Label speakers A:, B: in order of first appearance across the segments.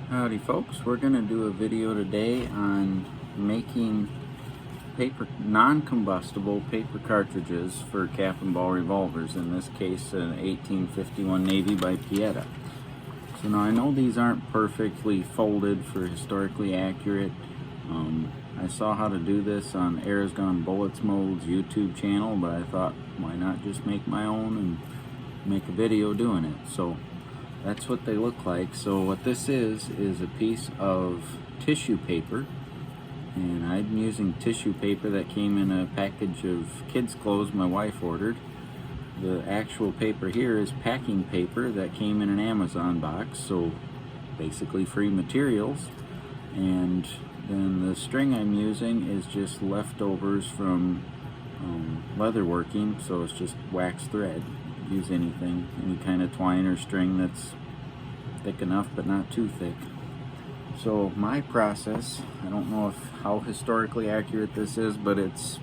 A: Howdy folks, we're going to do a video today on making non-combustible paper cartridges for cap and ball revolvers, in this case an 1851 Navy by Pieta. So now I know these aren't perfectly folded for historically accurate. I saw how to do this on Arrows Gun Bullets Mode's YouTube channel, but I thought why not just make my own and make a video doing it. So that's what they look like. So what this is a piece of tissue paper, and I'm using tissue paper that came in a package of kids clothes my wife ordered. The actual paper here is packing paper that came in an Amazon box, so basically free materials. And then the string I'm using is just leftovers from leather working, so it's just wax thread. Use anything, any kind of twine or string that's thick enough but not too thick. So my process, I don't know how historically accurate this is, but it's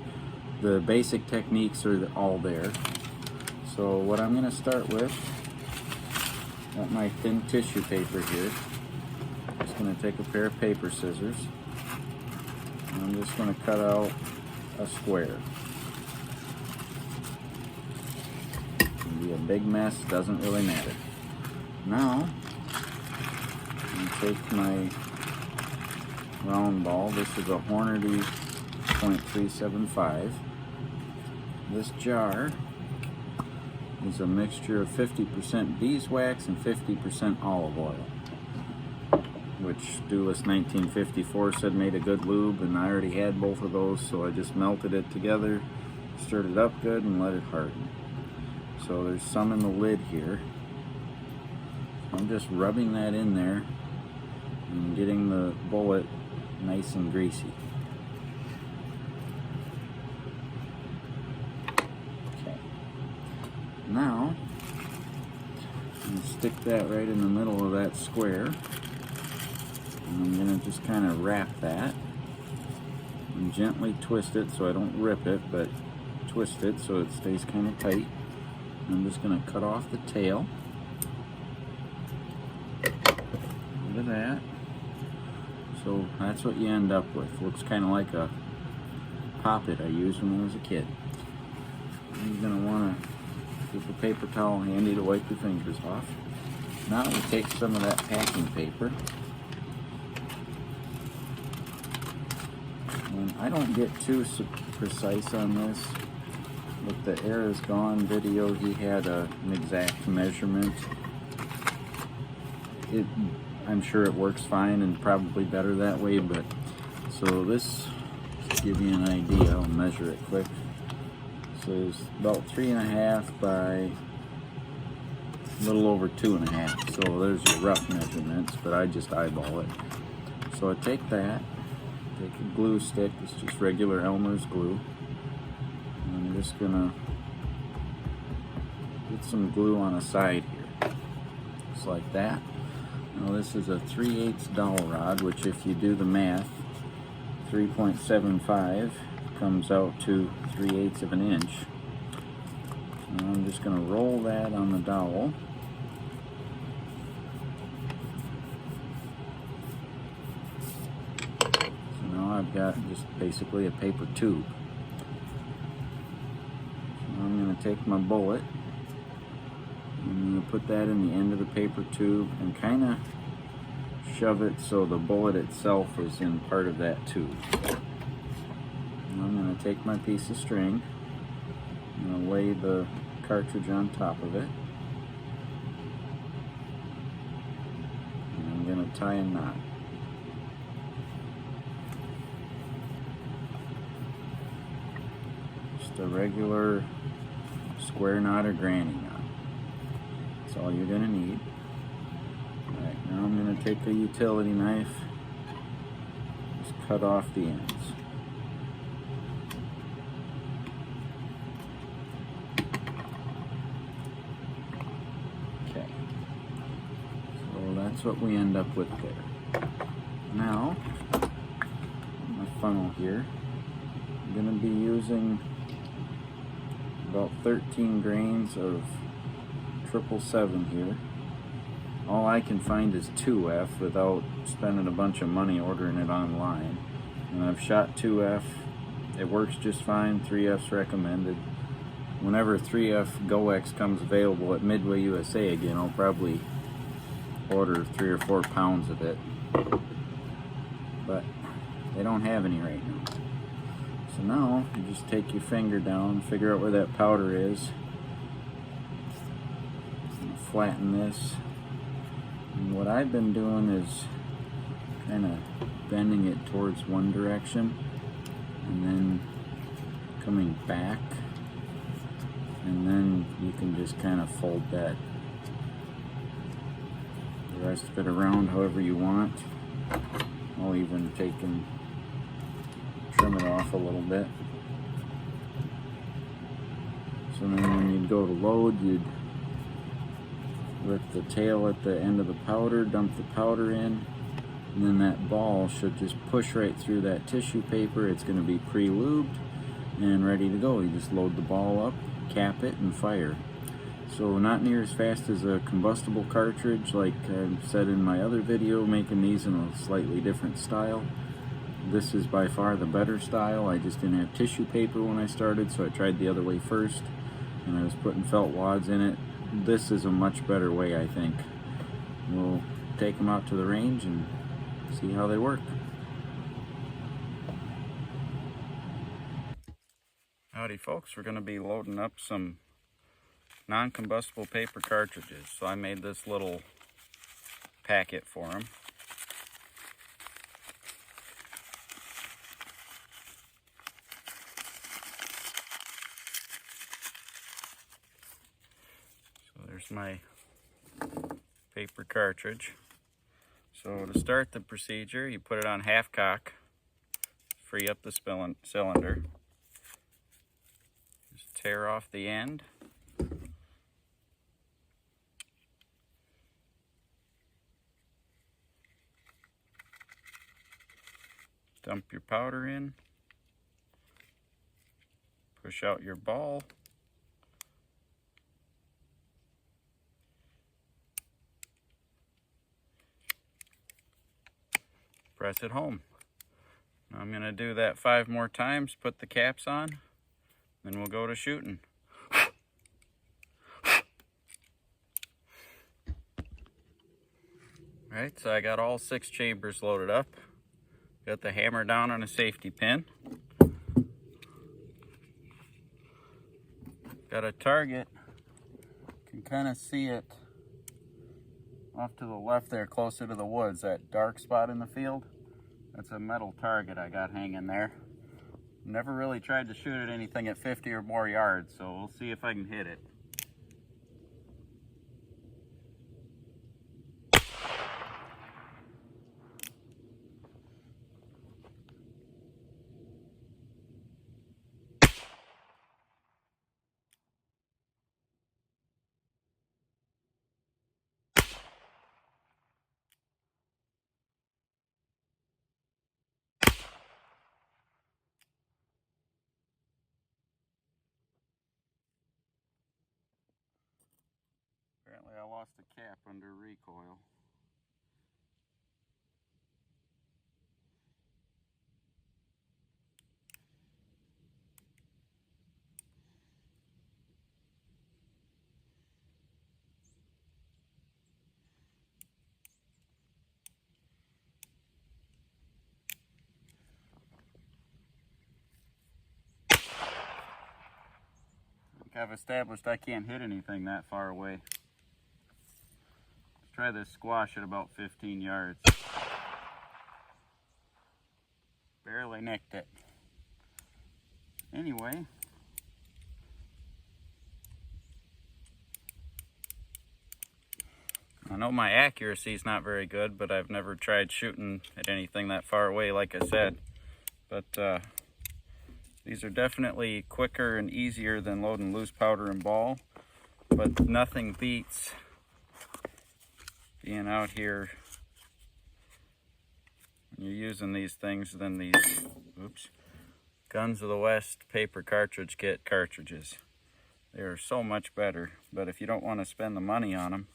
A: the basic techniques are all there. So what I'm going to start with, got my thin tissue paper here. I'm just going to take a pair of paper scissors, and I'm just going to cut out a square. Be a big mess, doesn't really matter. Now I'm going to take my round ball. This is a Hornady .375. This jar is a mixture of 50% beeswax and 50% olive oil, which Duelist 1954 said made a good lube, and I already had both of those, so I just melted it together, stirred it up good, and let it harden. So there's some in the lid here. I'm just rubbing that in there and getting the bullet nice and greasy. Okay. Now, I'm going to stick that right in the middle of that square. And I'm going to just kind of wrap that and gently twist it so I don't rip it, but twist it so it stays kind of tight. I'm just going to cut off the tail. Look at that. So that's what you end up with. Looks kind of like a poppet I used when I was a kid. You're going to want to keep a paper towel handy to wipe your fingers off. Now we take some of that packing paper. And I don't get too precise on this. With the Air Is Gone video, he had an exact measurement. I'm sure it works fine and probably better that way, but so this, to give you an idea, I'll measure it quick. So it's about 3.5 by a little over 2.5. So there's your rough measurements, but I just eyeball it. So I take that, take a glue stick, it's just regular Elmer's glue. I'm just gonna get some glue on the side here, just like that. Now this is a 3/8 dowel rod, which if you do the math, 3.75 comes out to 3/8 of an inch. And I'm just gonna roll that on the dowel. So now I've got just basically a paper tube. I'm going to take my bullet, and I'm going to put that in the end of the paper tube and kind of shove it so the bullet itself is in part of that tube. And I'm going to take my piece of string, I'm going to lay the cartridge on top of it, and I'm going to tie a knot. Just a regular square knot or granny knot. That's all you're going to need. Alright, now I'm going to take a utility knife, just cut off the ends. Okay, so that's what we end up with there. Now, my funnel here, I'm going to be using about 13 grains of 777 here. all I can find is 2F without spending a bunch of money ordering it online. And I've shot 2F. It works just fine. 3F's recommended. Whenever 3F GoX comes available at Midway USA again, I'll probably order 3 or 4 pounds of it. But they don't have any right now. So now you just take your finger down, figure out where that powder is, and flatten this. And what I've been doing is kind of bending it towards one direction and then coming back, and then you can just kind of fold that the rest of it around however you want. I'll even take and trim it off a little bit. So then when you'd go to load, you'd with the tail at the end of the powder, dump the powder in, and then that ball should just push right through that tissue paper. It's going to be pre-lubed and ready to go. You just load the ball up, cap it, and fire. So not near as fast as a combustible cartridge, like I said in my other video, making these in a slightly different style. This is by far the better style. I just didn't have tissue paper when I started, so I tried the other way first, and I was putting felt wads in it. This is a much better way, I think. We'll take them out to the range and see how they work. Howdy folks, we're going to be loading up some non-combustible paper cartridges. So I made this little packet for them. There's my paper cartridge. So to start the procedure, you put it on half cock, free up the cylinder, just tear off the end, dump your powder in, push out your ball, press it home. Now I'm going to do that 5 more times, put the caps on, then we'll go to shooting. Alright, so I got all 6 chambers loaded up. Got the hammer down on a safety pin. Got a target. You can kind of see it off to the left there, closer to the woods, that dark spot in the field. That's a metal target I got hanging there. Never really tried to shoot at anything at 50 or more yards, so we'll see if I can hit it. Apparently I lost a cap under recoil. I've established I can't hit anything that far away. Let's try this squash at about 15 yards. Barely nicked it. Anyway, I know my accuracy is not very good, but I've never tried shooting at anything that far away, like I said. But these are definitely quicker and easier than loading loose powder and ball, but nothing beats being out here when you're using these things than these Guns of the West paper cartridge kit cartridges. They are so much better, but if you don't want to spend the money on them,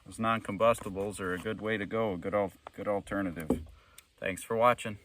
A: those non-combustibles are a good way to go, a good alternative. Thanks for watching.